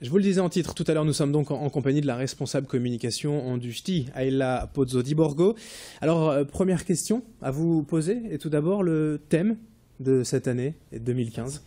Je vous le disais en titre, tout à l'heure nous sommes donc en compagnie de la responsable communication du Ch'ti, Ayla Pozzodi-Borgo. Alors première question à vous poser, et tout d'abord le thème de cette année 2015.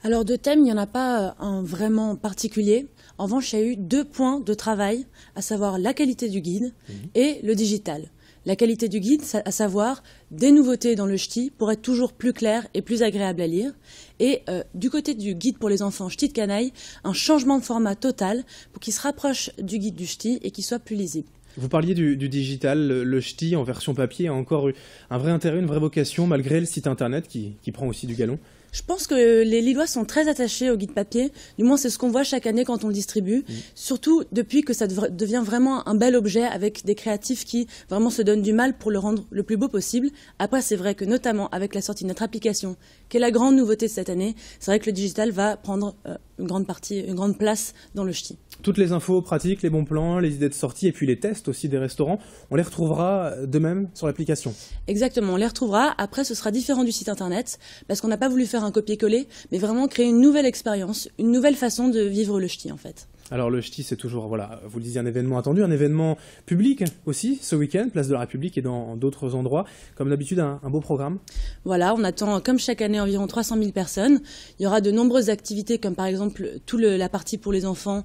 Alors de thème, il n'y en a pas un vraiment particulier. En revanche, il y a eu 2 points de travail, à savoir la qualité du guide et le digital. La qualité du guide, à savoir des nouveautés dans le ch'ti pour être toujours plus clair et plus agréable à lire. Et du côté du guide pour les enfants ch'ti de Canaille, un changement de format total pour qu'il se rapproche du guide du ch'ti et qu'il soit plus lisible. Vous parliez du digital, le ch'ti en version papier a encore eu un vrai intérêt, une vraie vocation, malgré le site internet qui prend aussi du galon. Je pense que les Lillois sont très attachés au guide papier. Du moins, c'est ce qu'on voit chaque année quand on le distribue. Surtout depuis que ça devient vraiment un bel objet avec des créatifs qui vraiment se donnent du mal pour le rendre le plus beau possible. Après, c'est vrai que notamment avec la sortie de notre application, qui est la grande nouveauté de cette année, c'est vrai que le digital va prendre une grande place dans le ch'ti. Toutes les infos pratiques, les bons plans, les idées de sortie et puis les tests aussi des restaurants, on les retrouvera de même sur l'application. Exactement, on les retrouvera. Après, ce sera différent du site internet parce qu'on n'a pas voulu faire un copier-coller, mais vraiment créer une nouvelle expérience, une nouvelle façon de vivre le ch'ti en fait. Alors le ch'ti, c'est toujours, voilà, vous le disiez, un événement attendu, un événement public aussi, ce week-end, place de la République et dans d'autres endroits. Comme d'habitude, un beau programme. Voilà, on attend, comme chaque année, environ 300 000 personnes. Il y aura de nombreuses activités, comme par exemple la partie pour les enfants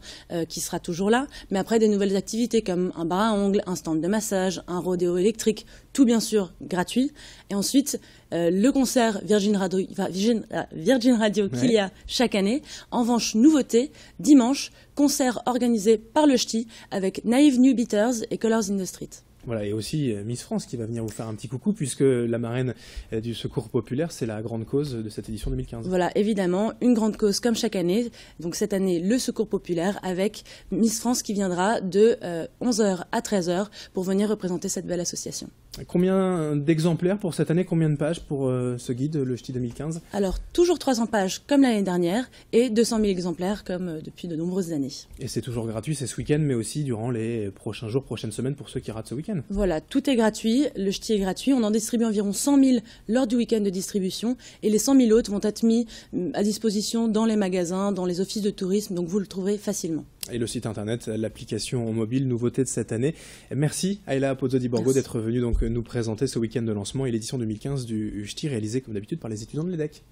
qui sera toujours là. Mais après, des nouvelles activités comme un bar à ongles, un stand de massage, un rodéo électrique, tout bien sûr gratuit. Et ensuite, le concert Virgin Radio qu'il y a chaque année. En revanche, nouveauté, dimanche, concert organisé par le ch'ti avec Naive New Beaters et Colors in the Street. Voilà, et aussi Miss France qui va venir vous faire un petit coucou puisque la marraine du Secours Populaire, c'est la grande cause de cette édition 2015. Voilà, évidemment, une grande cause comme chaque année. Donc cette année, le Secours Populaire avec Miss France qui viendra de 11h à 13h pour venir représenter cette belle association. Combien d'exemplaires pour cette année, combien de pages pour ce guide, le Ch'ti 2015? Alors, toujours 300 pages comme l'année dernière et 200 000 exemplaires comme depuis de nombreuses années. Et c'est toujours gratuit, c'est ce week-end, mais aussi durant les prochains jours, prochaines semaines pour ceux qui ratent ce week-end. Voilà, tout est gratuit, le ch'ti est gratuit, on en distribue environ 100 000 lors du week-end de distribution et les 100 000 autres vont être mis à disposition dans les magasins, dans les offices de tourisme, donc vous le trouverez facilement. Et le site internet, l'application mobile, nouveauté de cette année. Merci Ayla Pozzodi-Borgo d'être venue donc nous présenter ce week-end de lancement et l'édition 2015 du Ch'ti réalisé comme d'habitude par les étudiants de l'EDEC.